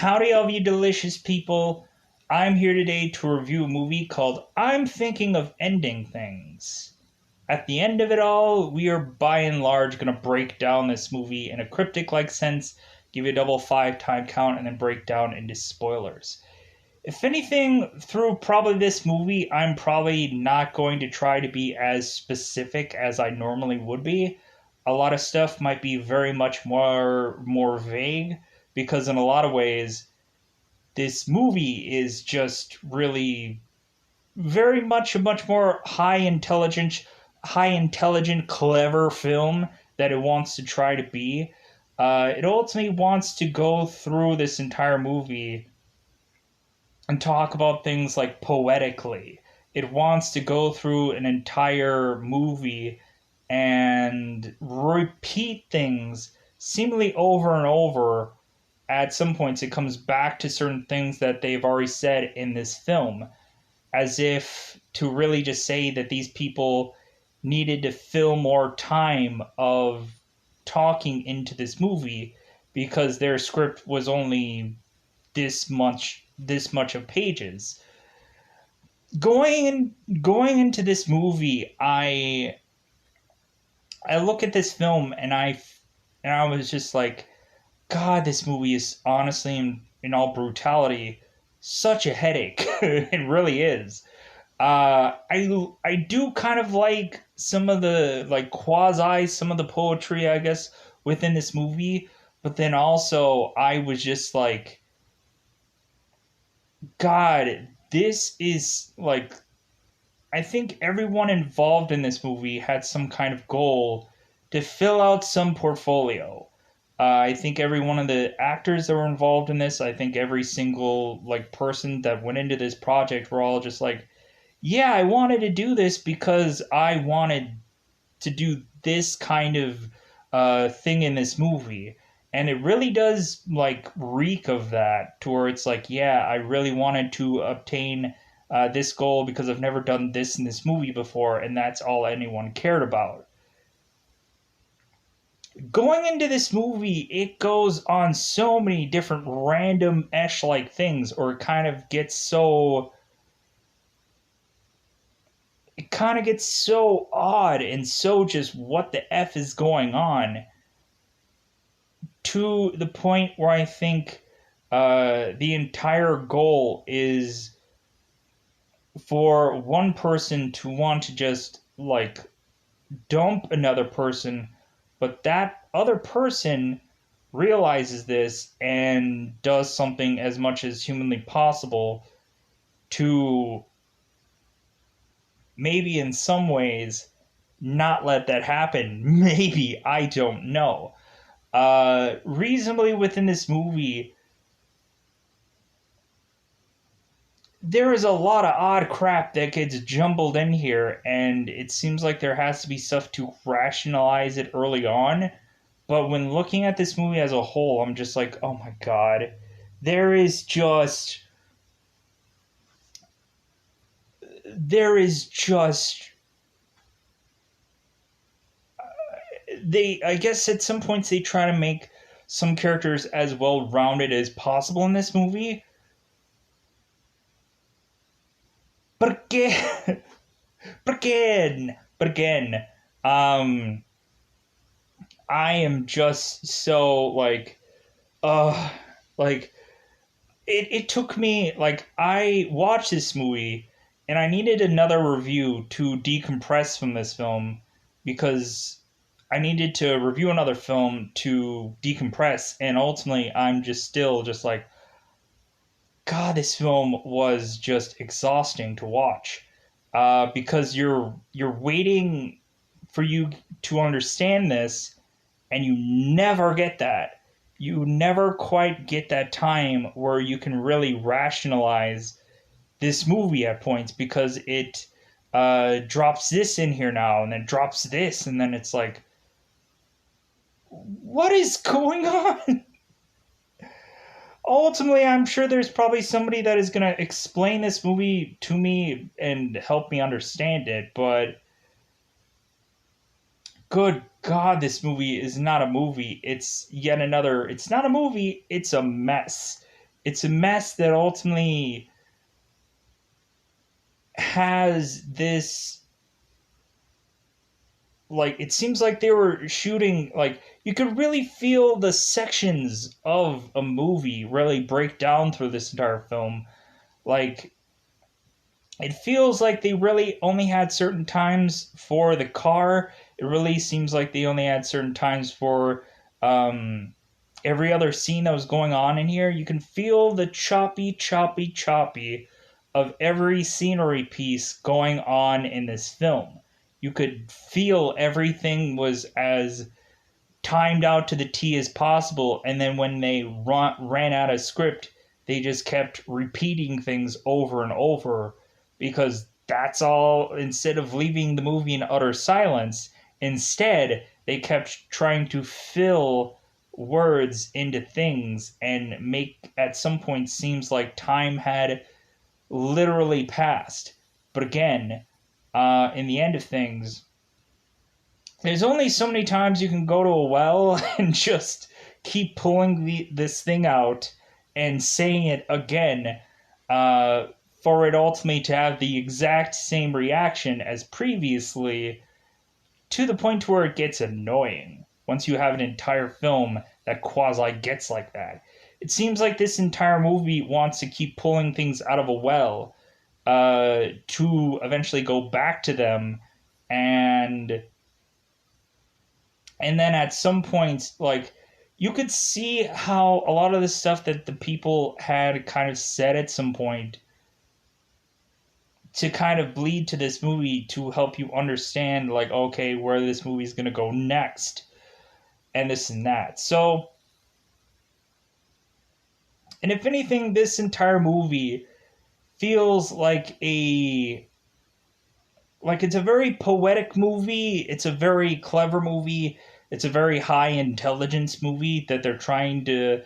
Howdy, all you delicious people. I'm here today to review a movie called I'm Thinking of Ending Things. At the end of it all, we are by and large going to break down this movie in a cryptic like sense, give you a double five time count, and then break down into spoilers. If anything, through probably this movie, I'm probably not going to try to be as specific as I normally would be. A lot of stuff might be very much more vague because in a lot of ways this movie is just really very much a much more high intelligent, clever film that it wants to try to be. It ultimately wants to go through this entire movie and talk about things like poetically. It wants to go through an entire movie and repeat things seemingly over and over. At some points, it comes back to certain things that they've already said in this film, as if to really just say that these people needed to fill more time of talking into this movie because their script was only this much of pages. Going into this movie, I look at this film and I was just like, God, this movie is honestly, in all brutality, such a headache. It really is. I do kind of like some of the some of the poetry, I guess, within this movie, but then also I was just like, God, this is like, I think everyone involved in this movie had some kind of goal to fill out some portfolio. I think every one of the actors that were involved in this, I think every single person that went into this project were all just like, yeah, I wanted to do this because I wanted to do this kind of thing in this movie. And it really does reek of that, to where it's like, yeah, I really wanted to obtain this goal because I've never done this in this movie before, and that's all anyone cared about. Going into this movie, it goes on so many different random esh like things, or it kind of gets so odd and so just what the F is going on, to the point where I think the entire goal is for one person to want to just dump another person, but that other person realizes this and does something as much as humanly possible to maybe in some ways not let that happen. Maybe, I don't know. Reasonably within this movie, there is a lot of odd crap that gets jumbled in here, and it seems like there has to be stuff to rationalize it early on. But when looking at this movie as a whole, I'm just like, oh my god, there is just. There is just. I guess at some points they try to make some characters as well rounded as possible in this movie. But again, but again, um, I am just so uh, like it took me I watched this movie and I needed another review to decompress from this film because I needed to review another film to decompress, and ultimately I'm just still just like, God, this film was just exhausting to watch. Because you're waiting for you to understand this, and you never get that. You never quite get that time where you can really rationalize this movie at points, because it drops this in here now and then drops this, and then it's like, what is going on? Ultimately, I'm sure there's probably somebody that is going to explain this movie to me and help me understand it, but good God, this movie is not a movie. It's yet another. It's not a movie, it's a mess. it's a mess that ultimately has this, like, it seems like they were shooting, like, you could really feel the sections of a movie really break down through this entire film. Like, it feels like they really only had certain times for the car. It really seems like they only had certain times for um, every other scene that was going on in here. You can feel the choppy of every scenery piece going on in this film. You could feel everything was as timed out to the T as possible, and then when they ran out of script, they just kept repeating things over and over because that's all. Instead of leaving the movie in utter silence, instead they kept trying to fill words into things and make at some point seems like time had literally passed. But again, in the end of things, there's only so many times you can go to a well and just keep pulling this thing out and saying it again, uh, for it ultimately to have the exact same reaction as previously, to the point where it gets annoying once you have an entire film that quasi gets like that. It seems like this entire movie wants to keep pulling things out of a well, to eventually go back to them, and then at some points, like, you could see how a lot of the stuff that the people had kind of said at some point to kind of bleed to this movie to help you understand, like, okay, where this movie's going to go next and this and that. So, and if anything, this entire movie feels like it's a very poetic movie. It's a very clever movie. It's a very high intelligence movie that they're trying to,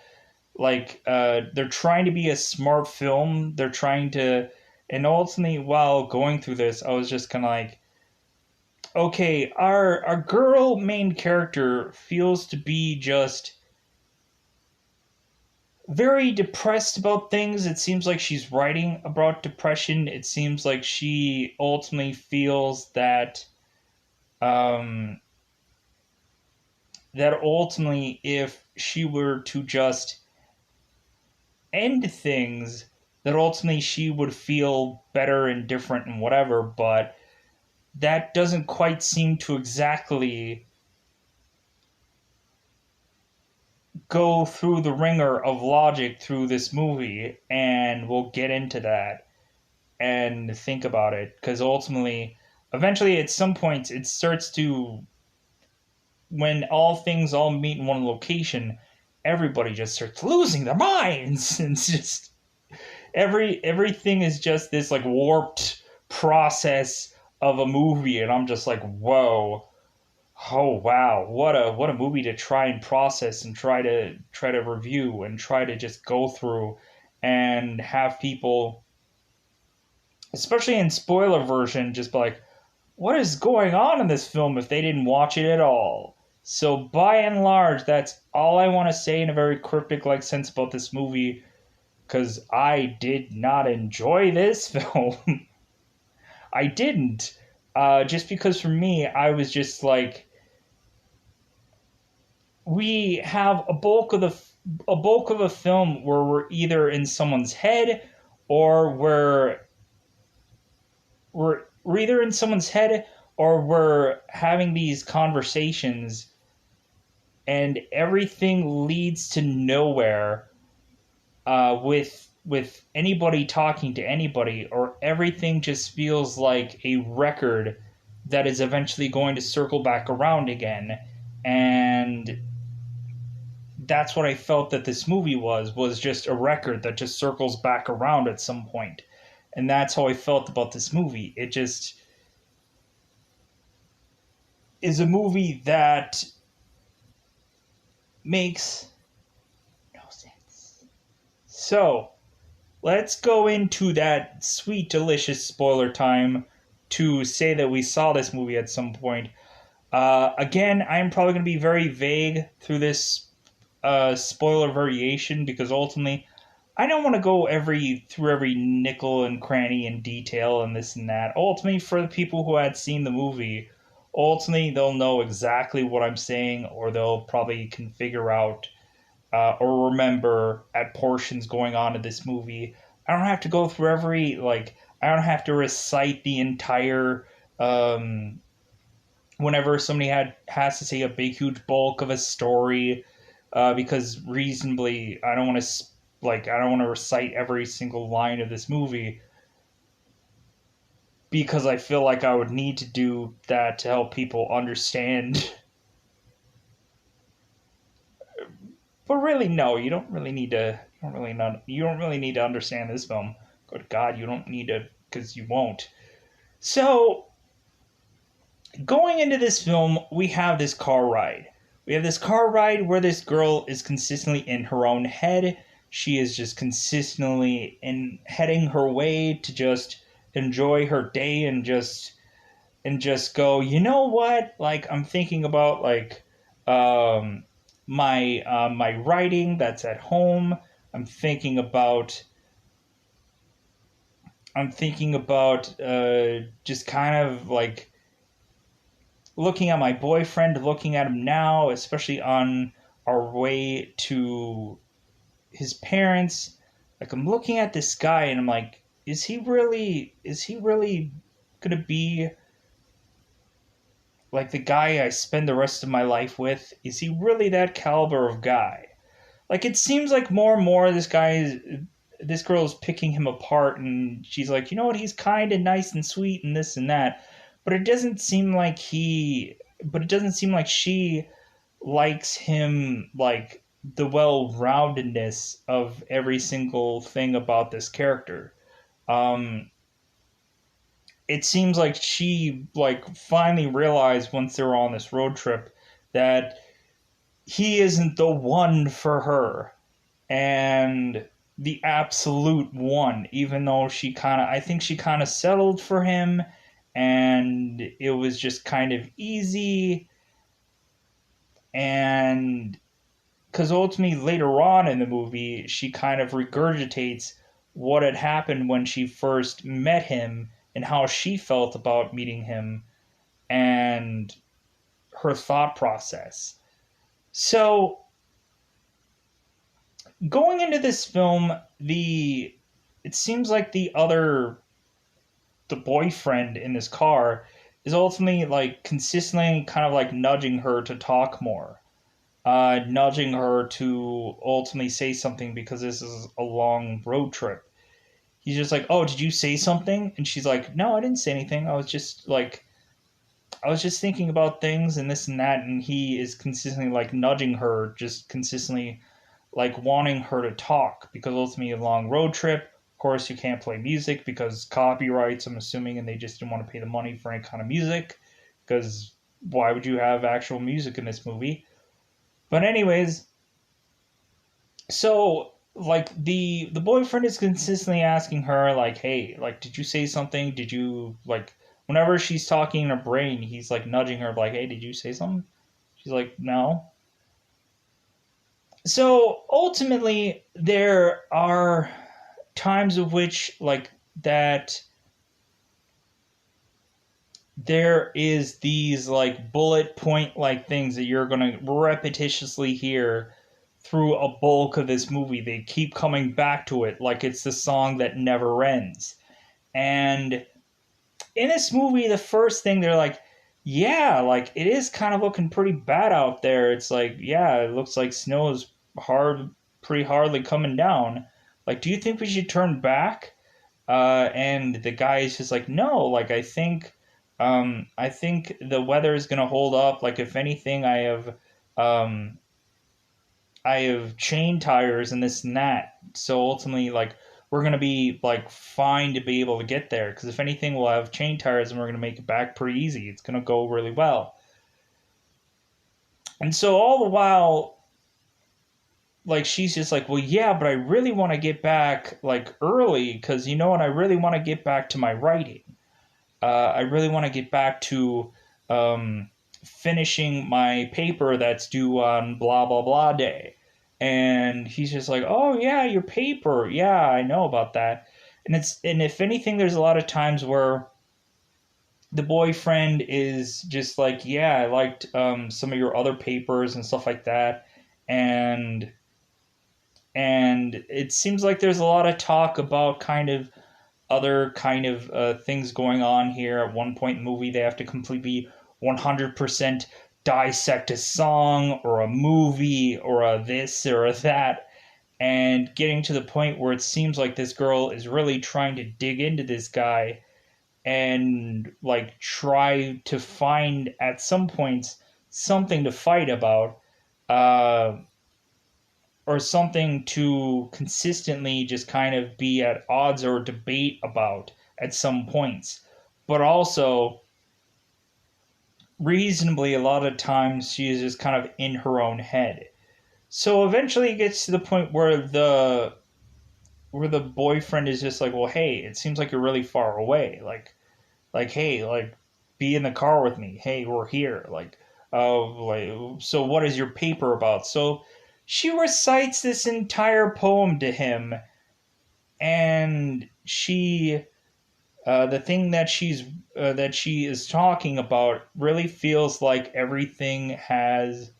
they're trying to be a smart film. They're trying to, and ultimately while going through this, I was just kind of like, okay, our girl main character feels to be just very depressed about things. It seems like she's writing about depression. It seems like she ultimately feels that um, that ultimately, if she were to just end things, that ultimately she would feel better and different and whatever. But that doesn't quite seem to exactly go through the ringer of logic through this movie, and we'll get into that and think about it because ultimately, eventually, at some point, it starts to, when all things all meet in one location, everybody just starts losing their minds. And it's just everything is just this like warped process of a movie, and I'm just like, whoa, oh wow, what a movie to try and process and try to review and try to just go through and have people, especially in spoiler version, just be like, what is going on in this film if they didn't watch it at all. So by and large, that's all I want to say in a very cryptic like sense about this movie, because I did not enjoy this film. I didn't. Just because for me, I was just like, we have a bulk of a film where we're either in someone's head or we're either in someone's head or we're having these conversations and everything leads to nowhere, with anybody talking to anybody, or everything just feels like a record that is eventually going to circle back around again. And that's what I felt that this movie was just a record that just circles back around at some point. And that's how I felt about this movie. It just is a movie that makes no sense. So, let's go into that sweet, delicious spoiler time to say that we saw this movie at some point. Again, I'm probably going to be very vague through this spoiler variation because ultimately I don't want to go through every nickel and cranny in detail and this and that. Ultimately, for the people who had seen the movie, ultimately they'll know exactly what I'm saying, or they'll probably can figure out or remember at portions going on in this movie. I don't have to go through I don't have to recite the entire. Whenever somebody has to say a big huge bulk of a story, because reasonably I don't want to I don't want to recite every single line of this movie because I feel like I would need to do that to help people understand. But really, no, you don't really need to. You don't really need to understand this film. Good God, you don't need to because you won't. So going into this film, we have this car ride. We have this car ride where this girl is consistently in her own head. She is just consistently in heading her way to just enjoy her day and just go, you know what? Like I'm thinking about um my writing that's at home. I'm thinking about just kind of like looking at my boyfriend, looking at him now, especially on our way to his parents. Like I'm looking at this guy and I'm like, is he really gonna be like the guy I spend the rest of my life with? Is he really that caliber of guy? Like it seems like more and more this girl is picking him apart and she's like, you know what, he's kind and nice and sweet and this and that. But it doesn't seem like she likes him like the well-roundedness of every single thing about this character. Um it seems like she like finally realized once they were on this road trip that he isn't the one for her and the absolute one, even though I think she kind of settled for him and it was just kind of easy. And because ultimately later on in the movie, she kind of regurgitates what had happened when she first met him and how she felt about meeting him and her thought process. So going into this film, the it seems like the boyfriend in this car is ultimately like consistently kind of like nudging her to talk more, nudging her to ultimately say something because this is a long road trip. He's just like, "Oh, did you say something?" And she's like, "No, I didn't say anything. I was just thinking about things and this and that." And he is consistently like nudging her, just consistently like wanting her to talk because ultimately a long road trip. Of course, you can't play music because copyrights, I'm assuming, and they just didn't want to pay the money for any kind of music because why would you have actual music in this movie? But anyways, so like the boyfriend is consistently asking her like, "Hey, like did you say something? Did you like whenever she's talking in her brain, he's like nudging her like, "Hey, did you say something?" She's like, "No." So ultimately, there are times of which like that there is these like bullet point like things that you're going to repetitiously hear through a bulk of this movie. They keep coming back to it like it's the song that never ends. And in this movie, the first thing they're like, yeah, like it is kind of looking pretty bad out there. It's like, yeah, it looks like snow is pretty hardly coming down. Like, do you think we should turn back? And the guy is just like, no, like I think the weather is gonna hold up. Like, if anything, um, I have chain tires and this and that. So ultimately, like, we're gonna be like fine to be able to get there. Because if anything, we'll have chain tires and we're gonna make it back pretty easy. It's gonna go really well. And so all the while, like she's just like, well, yeah, but I really want to get back like early because you know what? I really want to get back to my writing. I really want to get back to finishing my paper that's due on blah blah blah day. And he's just like, "Oh yeah, your paper. Yeah, I know about that." And if anything, there's a lot of times where the boyfriend is just like, "Yeah, I liked some of your other papers and stuff like that," and it seems like there's a lot of talk about kind of other kind of things going on here. At one point in the movie, they have to completely 100% dissect a song or a movie or a this or a that, and getting to the point where it seems like this girl is really trying to dig into this guy and like try to find at some points something to fight about, uh, or something to consistently just kind of be at odds or debate about at some points. But also, reasonably, a lot of times she is just kind of in her own head. So eventually it gets to the point where the boyfriend is just like, well, hey, it seems like you're really far away. Hey, like, be in the car with me. Hey, we're here. So what is your paper about? So she recites this entire poem to him, and the thing that she is talking about really feels like everything has,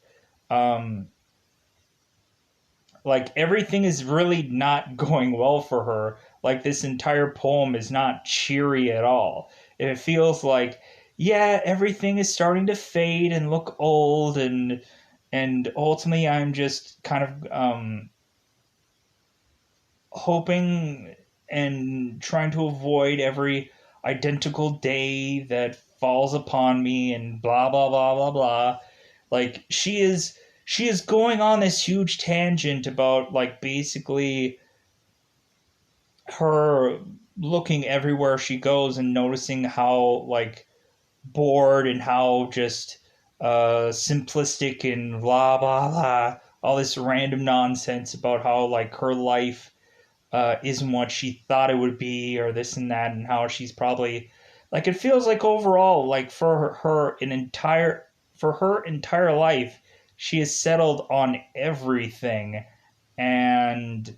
um, like everything is really not going well for her. Like this entire poem is not cheery at all. It feels like, yeah, everything is starting to fade and look old, and ultimately I'm just kind of hoping and trying to avoid every identical day that falls upon me and blah blah blah blah blah. Like she is going on this huge tangent about like basically her looking everywhere she goes and noticing how like bored and how just simplistic and blah blah blah, all this random nonsense about how like her life isn't what she thought it would be, or this and that, and how she's probably like it feels like overall, like for her entire life, she has settled on everything, and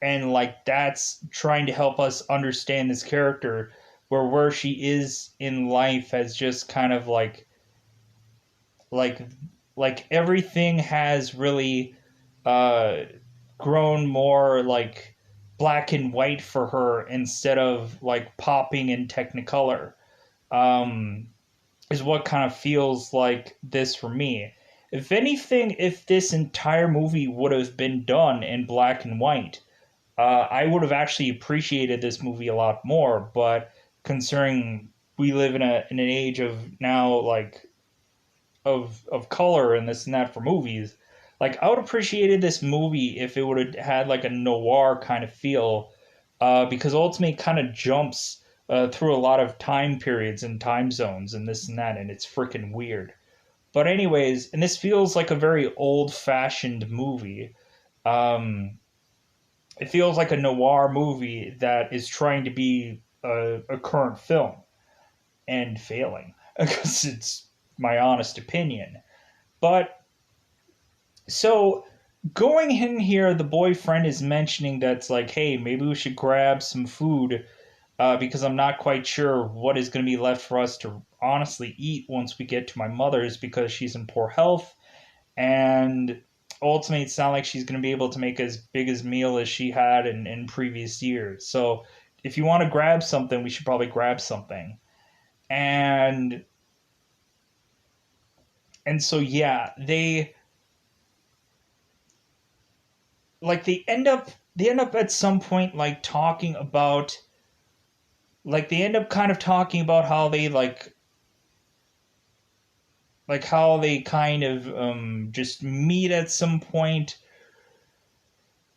like that's trying to help us understand this character, where she is in life has just kind of like everything has really uh grown more like black and white for her instead of like popping in technicolor, um is what kind of feels like this for me. If anything, if this entire movie would have been done in black and white, I would have actually appreciated this movie a lot more. But considering we live in an age of now like of color and this and that for movies, like I would have appreciated this movie if it would have had like a noir kind of feel, because ultimately it kind of jumps through a lot of time periods and time zones and this and that, and it's freaking weird. But anyways, and this feels like a very old fashioned movie. Um, it feels like a noir movie that is trying to be a current film and failing because it's my honest opinion. But so going in here, the boyfriend is mentioning that's like, hey, maybe we should grab some food, because I'm not quite sure what is going to be left for us to honestly eat once we get to my mother's because she's in poor health. And ultimately, it's not like she's going to be able to make as big as meal as she had in previous years. So if you want to grab something, we should probably grab something. And so yeah, they end up at some point like talking about like they end up kind of talking about how they like how they kind of just meet at some point.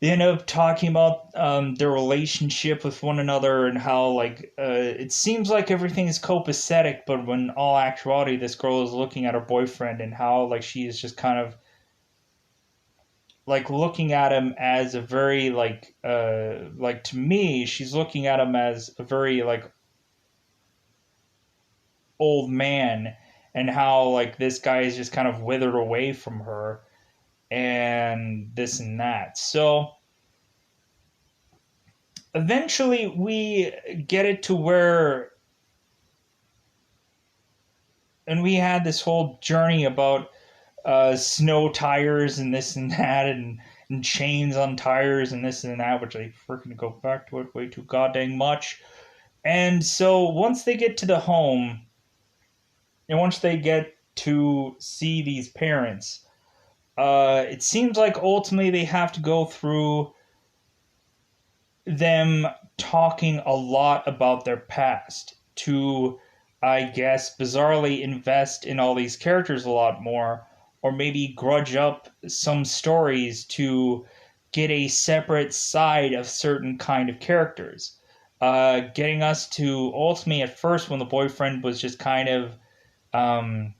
They end up talking about their relationship with one another and how like it seems like everything is copacetic, but when all actuality this girl is looking at her boyfriend and how like she is just kind of like looking at him as a very like to me she's looking at him as a very like old man, and how like this guy is just kind of withered away from her. and this and that. So eventually we get it to where, and we had this whole journey about snow tires and this and that, and chains on tires and this and that, which I freaking go back to it way too goddamn much. And so once they get to the home, and once they get to see these parents, it seems like ultimately they have to go through them talking a lot about their past to, I guess, bizarrely invest in all these characters a lot more, or maybe grudge up some stories to get a separate side of certain kind of characters. Getting us to ultimately at first when the boyfriend was just kind of um,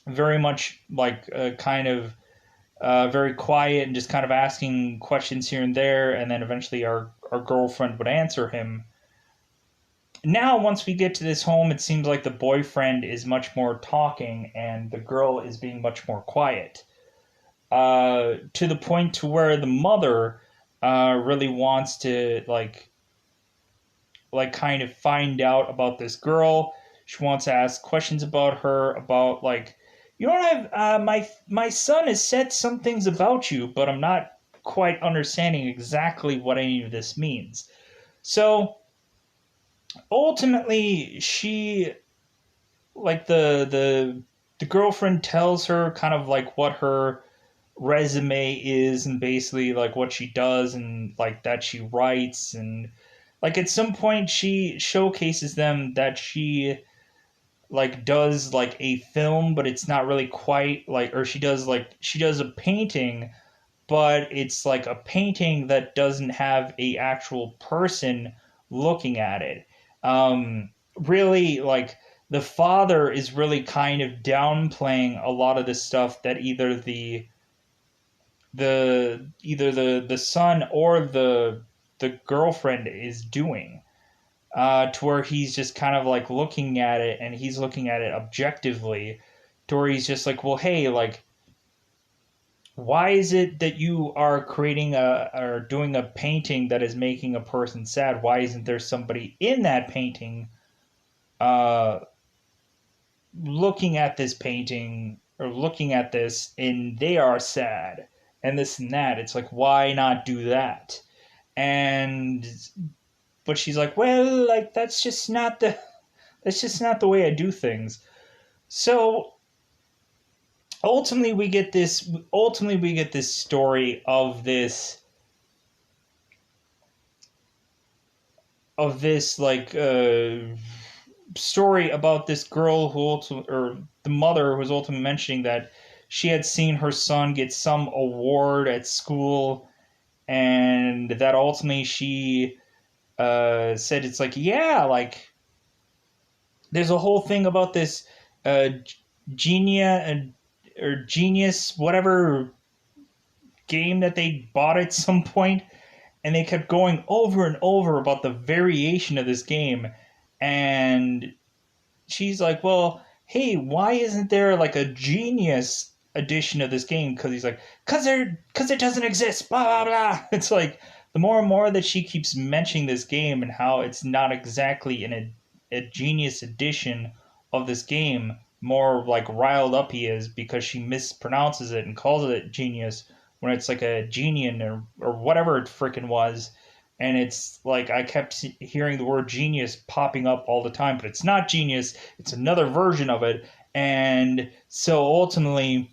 very much like kind of very quiet and just kind of asking questions here and there, and then eventually our girlfriend would answer him. Now, once we get to this home, it seems like the boyfriend is much more talking and the girl is being much more quiet. To the point to where the mother really wants to like kind of find out about this girl. She wants to ask questions about her, about like, you know what, I've my son has said some things about you, but I'm not quite understanding exactly what any of this means. So ultimately, she like the girlfriend tells her kind of like what her resume is and basically like what she does and like that she writes, and like at some point she showcases them that she like does like a film, but it's not really quite like, or she does a painting, but it's like a painting that doesn't have a actual person looking at it. Really, like the father is really kind of downplaying a lot of the stuff that either the son or the girlfriend is doing, to where he's just kind of like looking at it and he's looking at it objectively, to where he's just like, well, hey, like, why is it that you are creating a or doing a painting that is making a person sad? Why isn't there somebody in that painting uh, looking at this painting or looking at this and they are sad and this and that? It's like, why not do that? And but she's like, well, like that's just not the way I do things. So ultimately we get this story of this like story about this girl who or the mother who was ultimately mentioning that she had seen her son get some award at school, and that ultimately she said it's like, yeah, like there's a whole thing about this uh, genia or genius whatever game that they bought at some point, and they kept going over and over about the variation of this game. And she's like, well, hey, why isn't there like a genius edition of this game? Because he's like, because it doesn't exist, blah blah blah. It's like the more and more that she keeps mentioning this game and how it's not exactly a genius edition of this game, more like riled up he is because she mispronounces it and calls it genius when it's like a genian or whatever it freaking was. And it's like I kept hearing the word genius popping up all the time, but it's not genius, it's another version of it. And so ultimately,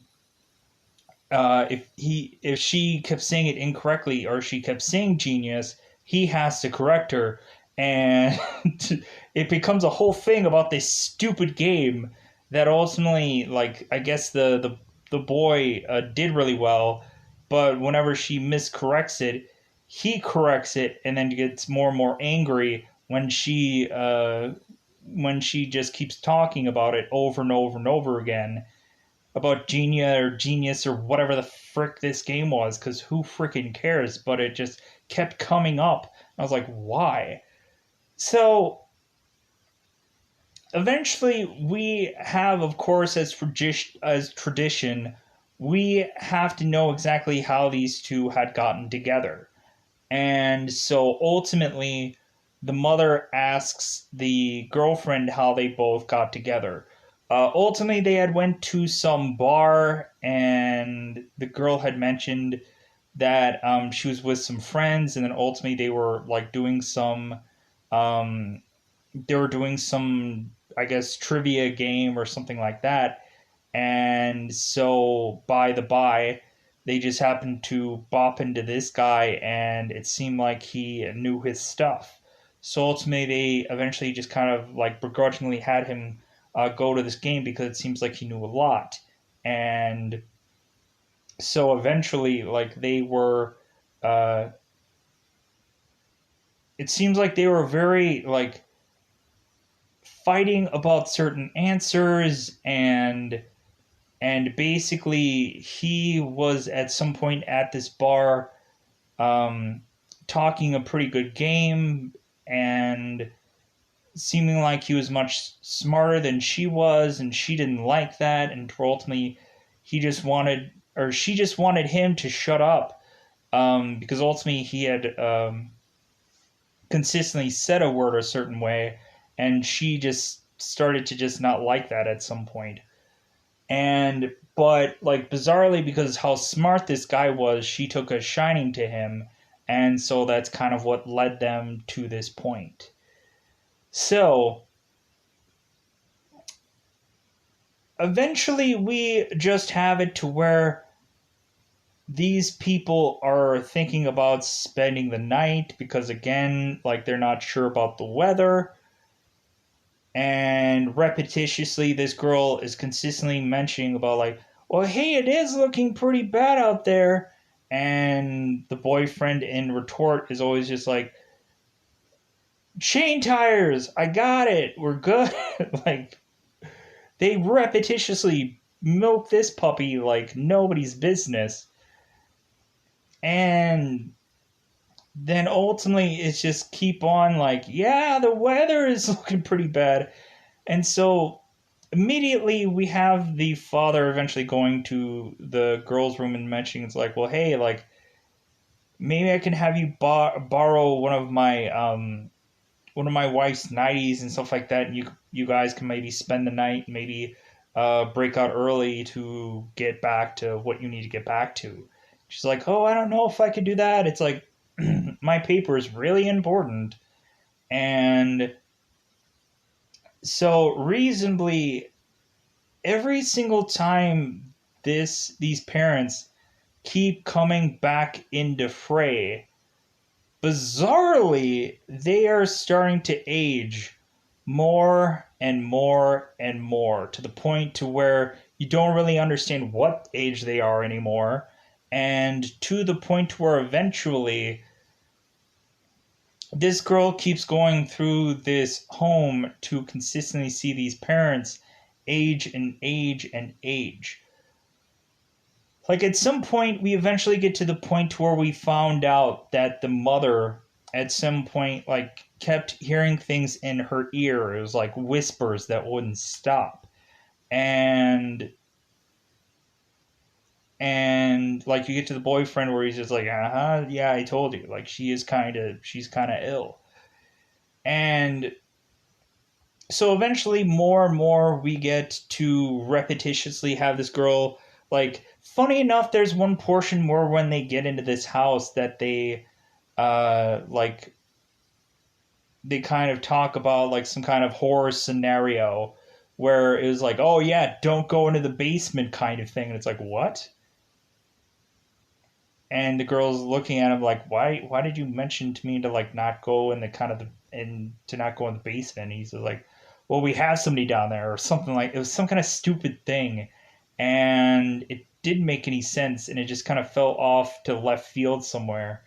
if she kept saying it incorrectly or she kept saying genius, he has to correct her, and it becomes a whole thing about this stupid game that ultimately, like, I guess the boy did really well, but whenever she miscorrects it, he corrects it and then gets more and more angry when she just keeps talking about it over and over and over again about Genia or Genius or whatever the frick this game was, because who frickin' cares? But it just kept coming up. I was like, why? So eventually, we have, of course, as tradition, we have to know exactly how these two had gotten together. And so ultimately, the mother asks the girlfriend how they both got together. Ultimately, they had went to some bar, and the girl had mentioned that she was with some friends, and then ultimately they were like doing some, um, I guess, trivia game or something like that. And so, by the by, they just happened to bop into this guy, and it seemed like he knew his stuff. So ultimately, they eventually just kind of like begrudgingly had him go to this game because it seems like he knew a lot. And so eventually, like they were, uh, it seems like they were very like fighting about certain answers, and basically he was at some point at this bar, um, talking a pretty good game and seeming like he was much smarter than she was, and she didn't like that, and ultimately he just wanted, or she just wanted him to shut up, because ultimately he had, consistently said a word a certain way, and she just started to just not like that at some point. And but like bizarrely, because how smart this guy was, she took a shining to him, and so that's kind of what led them to this point. So eventually we just have it to where these people are thinking about spending the night because, again, like they're not sure about the weather. And repetitiously, this girl is consistently mentioning about, like, well, hey, it is looking pretty bad out there. And the boyfriend in retort is always just like, chain tires, I got it, we're good. Like, they repetitiously milk this puppy like nobody's business. And then ultimately it's just keep on like, yeah, the weather is looking pretty bad. And so immediately we have the father eventually going to the girl's room and mentioning, it's like, well, hey, like maybe I can have you borrow one of my wife's nighties and stuff like that, and you guys can maybe spend the night, maybe break out early to get back to what you need to get back to. She's like, oh, I don't know if I could do that. It's like, my paper is really important. And so reasonably, every single time these parents keep coming back into fray, bizarrely they are starting to age more and more and more, to the point to where you don't really understand what age they are anymore, and to the point where eventually this girl keeps going through this home to consistently see these parents age and age and age. Like at some point, we eventually get to the point where we found out that the mother, at some point, like kept hearing things in her ear. It was like whispers that wouldn't stop, and like you get to the boyfriend where he's just like, uh huh, yeah, I told you, like she's kind of ill, and so eventually more and more we get to repetitiously have this girl, like funny enough, there's one portion where when they get into this house that like they kind of talk about like some kind of horror scenario where it was like, oh yeah, don't go into the basement kind of thing, and it's like, what? And the girl's looking at him like, why did you mention to me to like not go in the kind of the and to not go in the basement? And he's like, well, we have somebody down there or something. Like it was some kind of stupid thing, and it didn't make any sense, and it just kind of fell off to left field somewhere,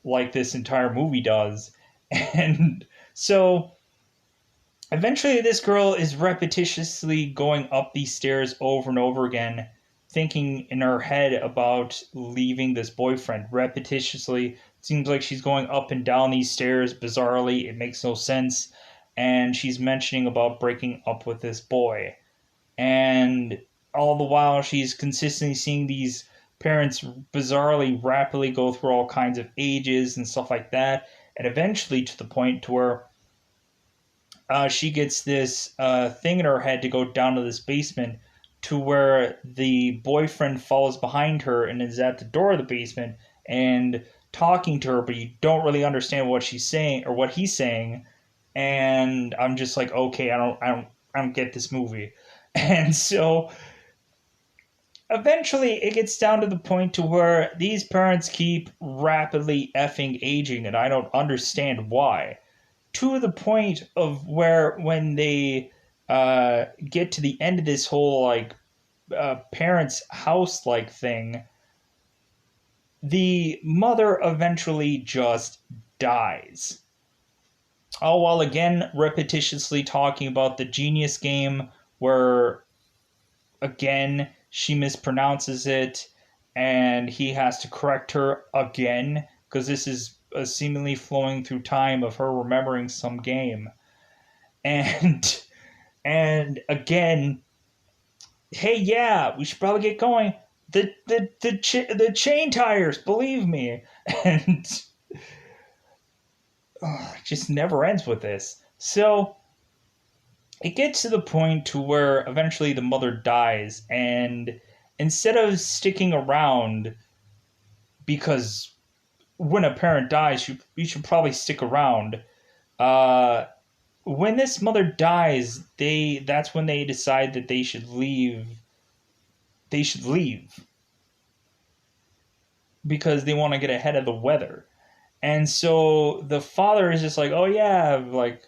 like this entire movie does. And so eventually this girl is repetitiously going up these stairs over and over again, thinking in her head about leaving this boyfriend. Repetitiously, it seems like she's going up and down these stairs bizarrely. It makes no sense. And she's mentioning about breaking up with this boy. And all the while she's consistently seeing these parents bizarrely rapidly go through all kinds of ages and stuff like that, and eventually to the point to where she gets this thing in her head to go down to this basement, to where the boyfriend follows behind her and is at the door of the basement and talking to her, but you don't really understand what she's saying or what he's saying. And I'm just like, okay, I don't get this movie. And so eventually it gets down to the point to where these parents keep rapidly effing aging, and I don't understand why, to the point of where when they get to the end of this whole like parents house like thing, the mother eventually just dies, all while again repetitiously talking about the Genius game, where again she mispronounces it and he has to correct her again, because this is a seemingly flowing through time of her remembering some game. And and again, hey, yeah, we should probably get going. The chain tires, believe me. And it just never ends with this. So it gets to the point to where eventually the mother dies, and instead of sticking around, because when a parent dies, you should probably stick around. Uh, when this mother dies, that's when they decide that they should leave. They should leave because they want to get ahead of the weather. And so the father is just like, "Oh yeah, like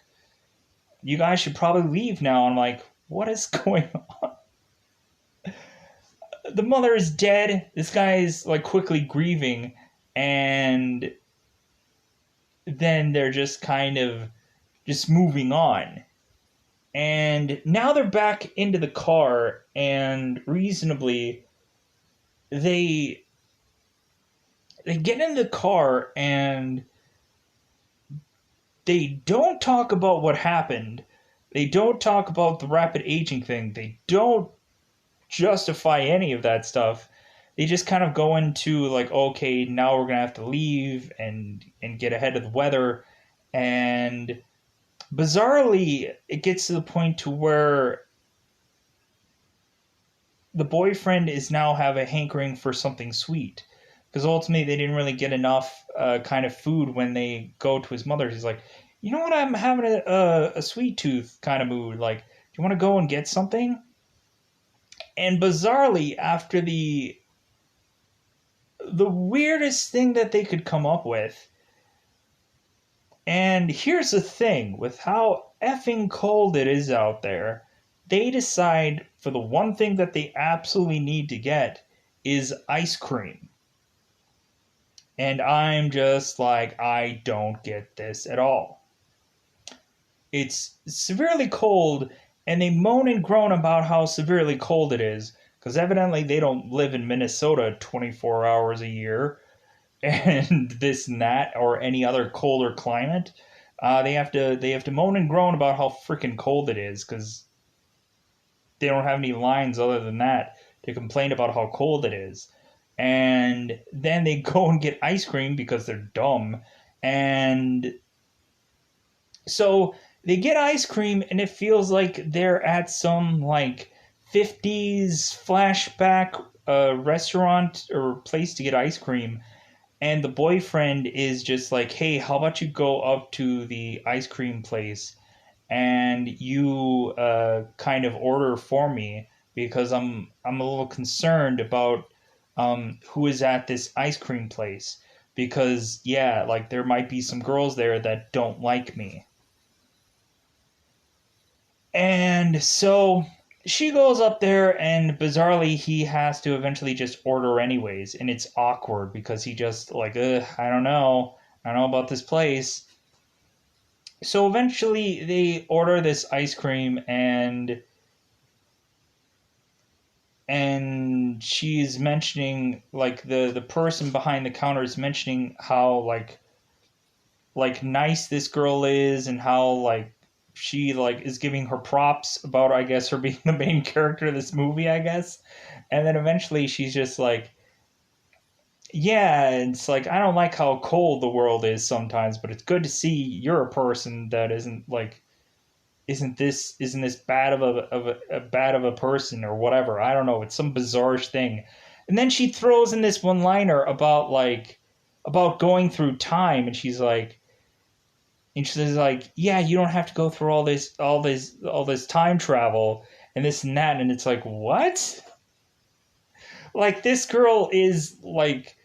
you guys should probably leave now." I'm like, "What is going on?" The mother is dead. This guy is like quickly grieving, and then they're just kind of just moving on. And now they're back into the car, and reasonably they they get in the car, and they don't talk about what happened. They don't talk about the rapid aging thing. They don't justify any of that stuff. They just kind of go into like, okay, now we're gonna have to leave and get ahead of the weather. And bizarrely, it gets to the point to where the boyfriend is now have a hankering for something sweet, because ultimately they didn't really get enough kind of food when they go to his mother's. He's like, you know what, I'm having a sweet tooth kind of mood. Like, do you want to go and get something? And bizarrely, after the weirdest thing that they could come up with. And here's the thing, with how effing cold it is out there, they decide for the one thing that they absolutely need to get is ice cream. And I'm just like, I don't get this at all. It's severely cold, and they moan and groan about how severely cold it is, because evidently they don't live in Minnesota 24 hours a year and this and that, or any other colder climate. They have to moan and groan about how freaking cold it is, because they don't have any lines other than that to complain about how cold it is. And then they go and get ice cream because they're dumb. And so they get ice cream, and it feels like they're at some like 50s flashback restaurant or place to get ice cream. And the boyfriend is just like, hey, how about you go up to the ice cream place and you kind of order for me, because I'm a little concerned about who is at this ice cream place, because yeah, like there might be some girls there that don't like me. And so she goes up there, and bizarrely, he has to eventually just order anyways. And it's awkward because he just, like, I don't know. I don't know about this place. So eventually, they order this ice cream, and she's mentioning, like, the person behind the counter is mentioning how, like nice this girl is, and how, like, she like is giving her props about, I guess, her being the main character of this movie, I guess. And then eventually she's just like, yeah, it's like I don't like how cold the world is sometimes, but it's good to see you're a person that isn't this bad of a bad of a person or whatever. I don't know. It's some bizarre thing. And then she throws in this one liner about about going through time, and she's like, yeah, you don't have to go through all this time travel and this and that. And it's like, what? Like this girl is like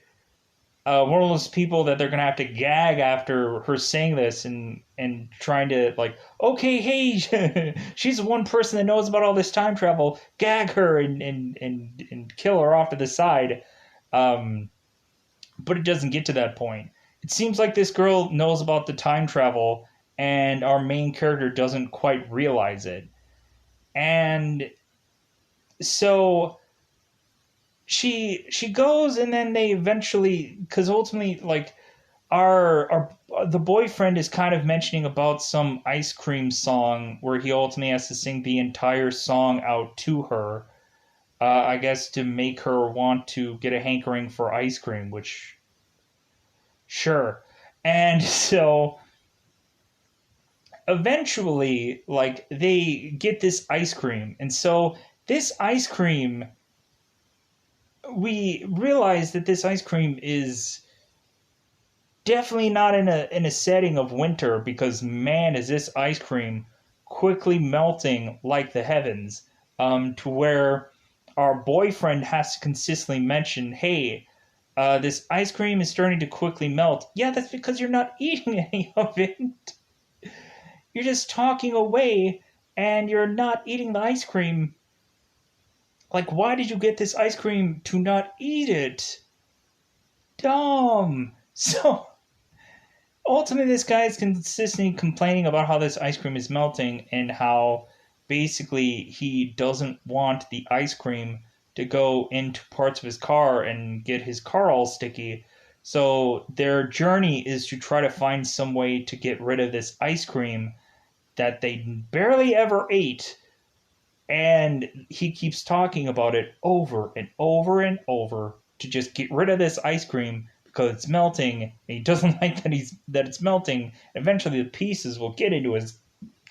one of those people that they're gonna have to gag after her saying this and trying to like, okay, hey, she's the one person that knows about all this time travel. Gag her and kill her off to the side. Um, but it doesn't get to that point. It seems like this girl knows about the time travel, and our main character doesn't quite realize it. And so she goes, and then they eventually, because ultimately, like our the boyfriend is kind of mentioning about some ice cream song where he ultimately has to sing the entire song out to her. I guess to make her want to get a hankering for ice cream, which sure. And so eventually, like they get this ice cream, and so this ice cream, we realize that this ice cream is definitely not in a setting of winter, because man, is this ice cream quickly melting like the heavens, to where our boyfriend has to consistently mention, hey, this ice cream is starting to quickly melt. Yeah, that's because you're not eating any of it. You're just talking away and you're not eating the ice cream. Like, why did you get this ice cream to not eat it? Dumb. So ultimately, this guy is consistently complaining about how this ice cream is melting and how basically he doesn't want the ice cream to go into parts of his car and get his car all sticky. So their journey is to try to find some way to get rid of this ice cream that they barely ever ate. And he keeps talking about it over and over and over to just get rid of this ice cream because it's melting, and he doesn't like that it's melting. Eventually, the pieces will get into his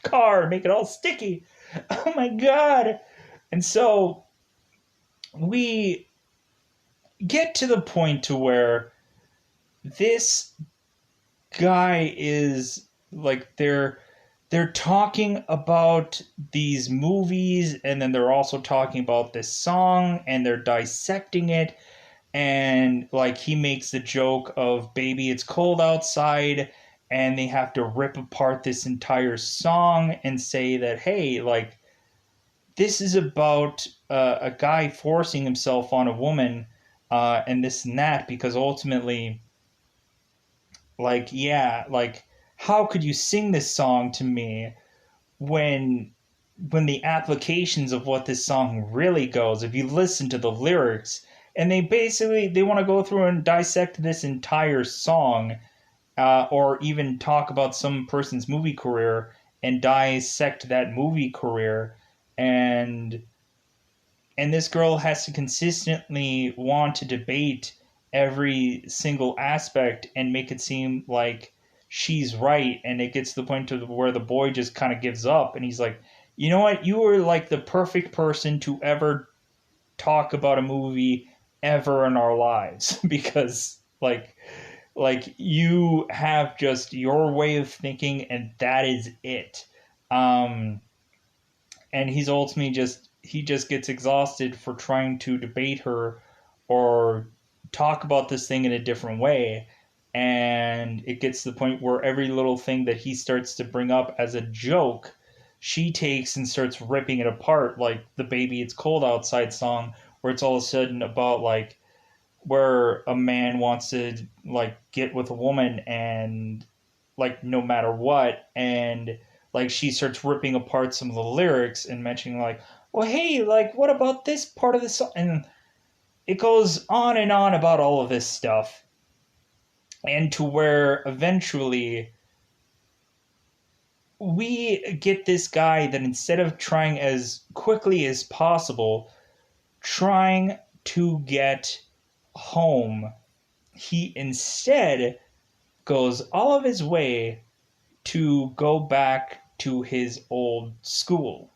car and make it all sticky. Oh my god! And so we get to the point to where this guy is like they're talking about these movies, and then they're also talking about this song, and they're dissecting it. And like he makes the joke of baby it's cold outside, and they have to rip apart this entire song and say that, hey, like this is about a guy forcing himself on a woman, and this and that, because ultimately, like, yeah, like how could you sing this song to me when the applications of what this song really goes, if you listen to the lyrics, and they want to go through and dissect this entire song, or even talk about some person's movie career and dissect that movie career. And and this girl has to consistently want to debate every single aspect and make it seem like she's right, and it gets to the point to where the boy just kind of gives up, and he's like, you know what, you were like the perfect person to ever talk about a movie ever in our lives because you have just your way of thinking, and that is it. um and he just gets exhausted for trying to debate her or talk about this thing in a different way. And it gets to the point where every little thing that he starts to bring up as a joke, she takes and starts ripping it apart, like the baby it's cold outside song, where it's all of a sudden about like where a man wants to like get with a woman, and like no matter what. And like she starts ripping apart some of the lyrics and mentioning like, well, hey, like what about this part of the song, and it goes on and on about all of this stuff. And to where eventually we get this guy that instead of trying as quickly as possible, trying to get home, he instead goes all of his way to go back to his old school.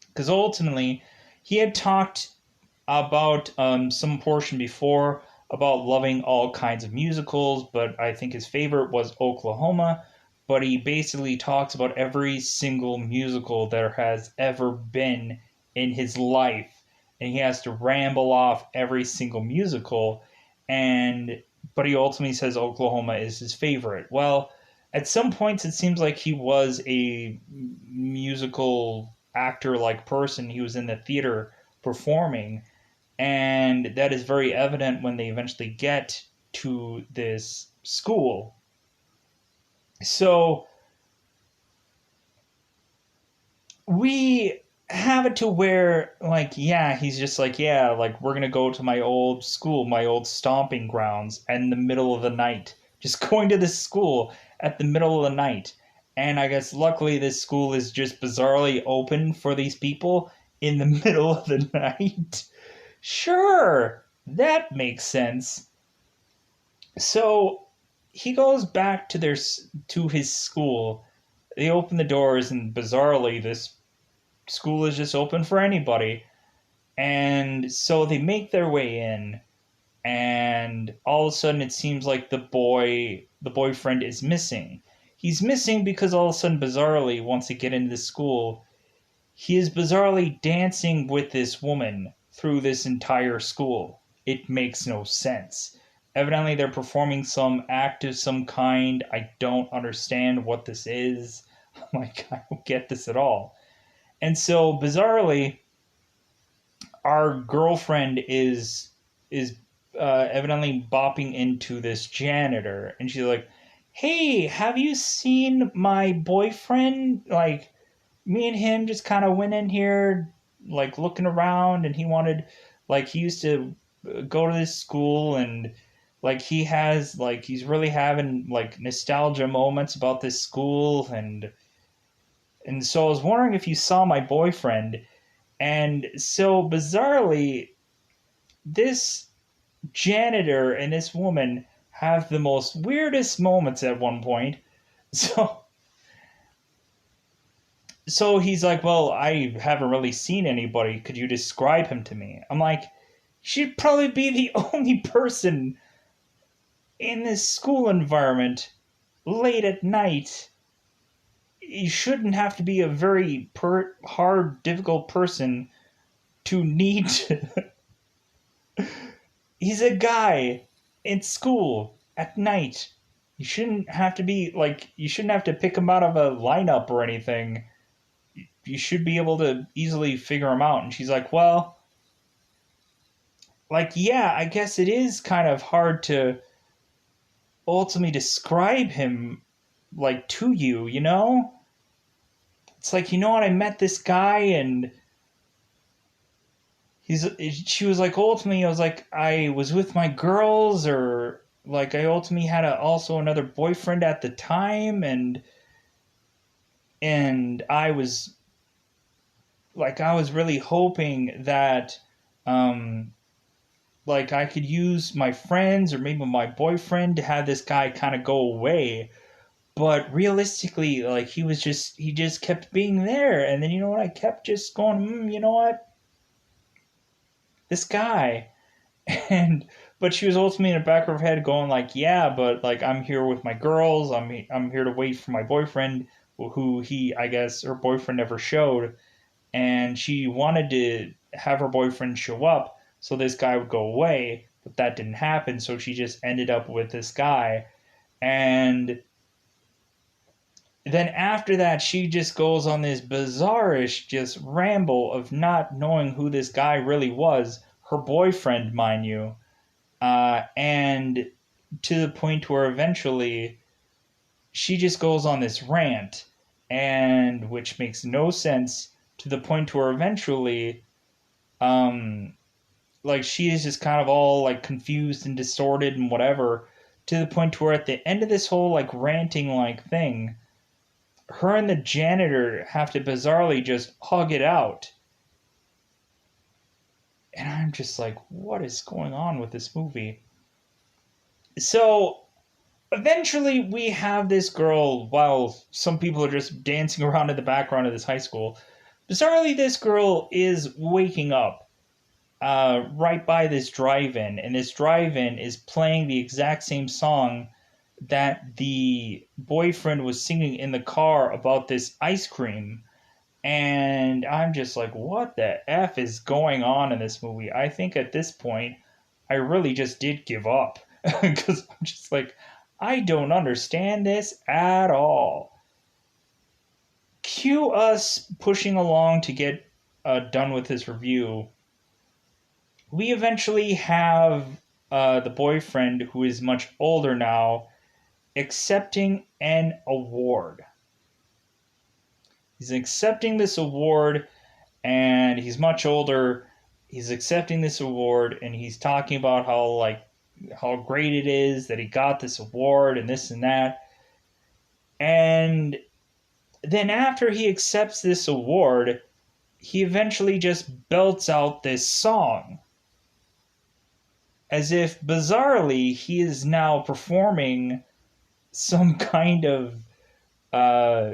Because ultimately, he had talked about some portion before about loving all kinds of musicals, but I think his favorite was Oklahoma. But he basically talks about every single musical there has ever been in his life, and he has to ramble off every single musical. And but he ultimately says Oklahoma is his favorite. Well, at some points it seems like he was a musical actor like person. He was in the theater performing, and that is very evident when they eventually get to this school. So we have it to where, like, yeah, he's just like, yeah, like, we're gonna go to my old school, my old stomping grounds in the middle of the night. Just going to this school at the middle of the night. And I guess luckily this school is just bizarrely open for these people in the middle of the night. Sure, that makes sense. So he goes back to his school. They open the doors, and bizarrely, this school is just open for anybody. And so they make their way in, and all of a sudden, it seems like the boyfriend, is missing. He's missing because all of a sudden, bizarrely, once they get into the school, he is bizarrely dancing with this woman through this entire school. It makes no sense. Evidently, they're performing some act of some kind. I don't understand what this is. I'm like, I don't get this at all. And so, bizarrely, our girlfriend is evidently bopping into this janitor, and she's like, "Hey, have you seen my boyfriend? Like, me and him just kind of went in here like looking around, and he wanted, like, he used to go to this school, and like he's really having like nostalgia moments about this school, and so I was wondering if you saw my boyfriend." And so bizarrely, this janitor and this woman have the most weirdest moments at one point. So so he's like, "Well, I haven't really seen anybody. Could you describe him to me?" I'm like, "She'd probably be the only person in this school environment late at night. You shouldn't have to be a very hard, difficult person to need to." He's a guy in school at night. You shouldn't have to pick him out of a lineup or anything. You should be able to easily figure him out. And she's like, "Well, like, yeah, I guess it is kind of hard to ultimately describe him, like, to you, you know? It's like, you know what, I met this guy, and he's she was like, ultimately, I was like, I was with my girls, or like I ultimately had also another boyfriend at the time, and I was really hoping that um like I could use my friends or maybe my boyfriend to have this guy kind of go away. But realistically, like he just kept being there, and then you know what, I kept just going, you know what, this guy. And but she was ultimately in the back of her head going like, yeah, but like I'm here with my girls. I'm here to wait for my boyfriend, who he, I guess her boyfriend never showed, and she wanted to have her boyfriend show up so this guy would go away, but that didn't happen. So she just ended up with this guy, and then after that, she just goes on this bizarrish just ramble of not knowing who this guy really was, her boyfriend, mind you, and to the point where eventually she just goes on this rant, and which makes no sense, to the point where eventually, um, like she is just kind of all like confused and distorted and whatever, to the point where at the end of this whole like ranting like thing, her and the janitor have to bizarrely just hug it out. And I'm just like, what is going on with this movie? So eventually we have this girl while some people are just dancing around in the background of this high school. Bizarrely, this girl is waking up right by this drive-in, and this drive-in is playing the exact same song that the boyfriend was singing in the car about this ice cream. And I'm just like, what the F is going on in this movie? I think at this point, I really just did give up because I'm just like, I don't understand this at all. Cue us pushing along to get done with this review. We eventually have the boyfriend, who is much older now, accepting an award. He's accepting this award, and he's much older. He's accepting this award, and he's talking about how great it is that he got this award and this and that. And then after he accepts this award, he eventually just belts out this song, as if bizarrely he is now performing some kind of uh,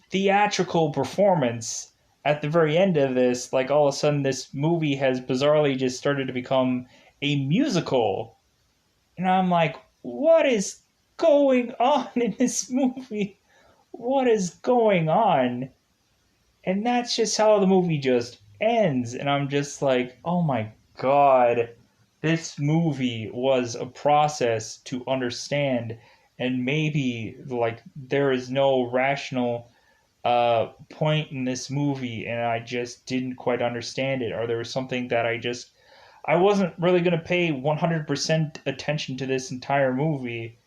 theatrical performance at the very end of this. Like, all of a sudden this movie has bizarrely just started to become a musical. And I'm like, what is going on in this movie? What is going on? And that's just how the movie just ends. And I'm just like, oh my god, this movie was a process to understand. And maybe, like, there is no rational point in this movie, and I just didn't quite understand it, or there was something that I wasn't really going to pay 100% attention to this entire movie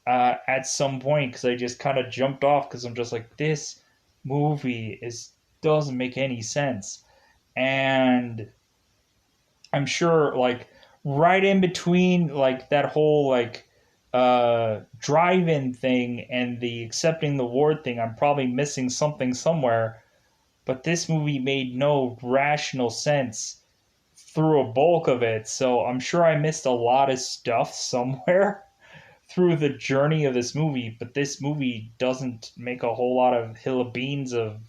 at some point, because I just kind of jumped off because I'm just like, this movie is doesn't make any sense. And I'm sure, like, right in between, like, that whole, like, drive-in thing and the accepting the award thing, I'm probably missing something somewhere. But this movie made no rational sense through a bulk of it, so I'm sure I missed a lot of stuff somewhere through the journey of this movie. But this movie doesn't make a whole lot of hill of beans of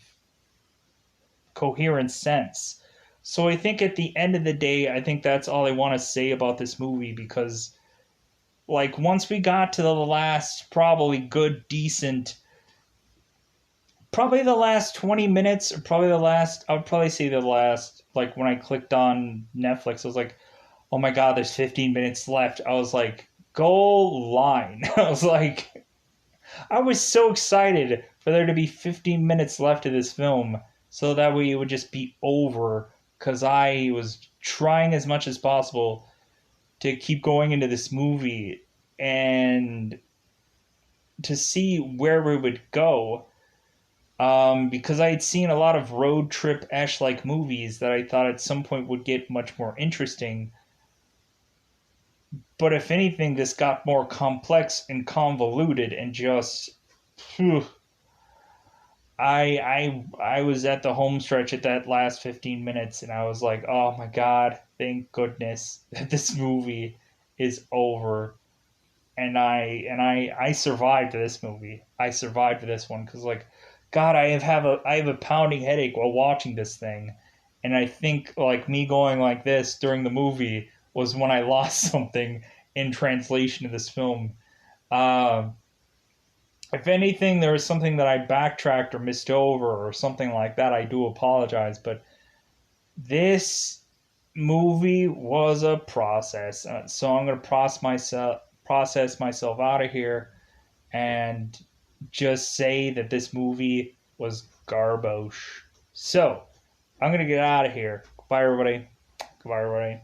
coherent sense. So I think at the end of the day, I think that's all I want to say about this movie, because, like, once we got to the last, probably good, decent, probably the last 20 minutes, or probably the last, I would probably say the last, like, when I clicked on Netflix, I was like, oh my god, there's 15 minutes left. I was like, goal line. I was like, I was so excited for there to be 15 minutes left of this film, so that way it would just be over, because I was trying as much as possible to keep going into this movie and to see where we would go. Because I had seen a lot of road trip Ash like movies that I thought at some point would get much more interesting. But if anything, this got more complex and convoluted, and just phew, I was at the home stretch at that last 15 minutes, and I was like, oh my god, thank goodness that this movie is over. And I survived this movie. I survived this one, because, like, god, I have a pounding headache while watching this thing. And I think, like, me going like this during the movie was when I lost something in translation of this film. Um, if anything, there was something that I backtracked or missed over or something like that, I do apologize. But this movie was a process. So I'm going to process myself out of here and just say that this movie was garbage. So I'm going to get out of here. Goodbye, everybody. Goodbye, everybody.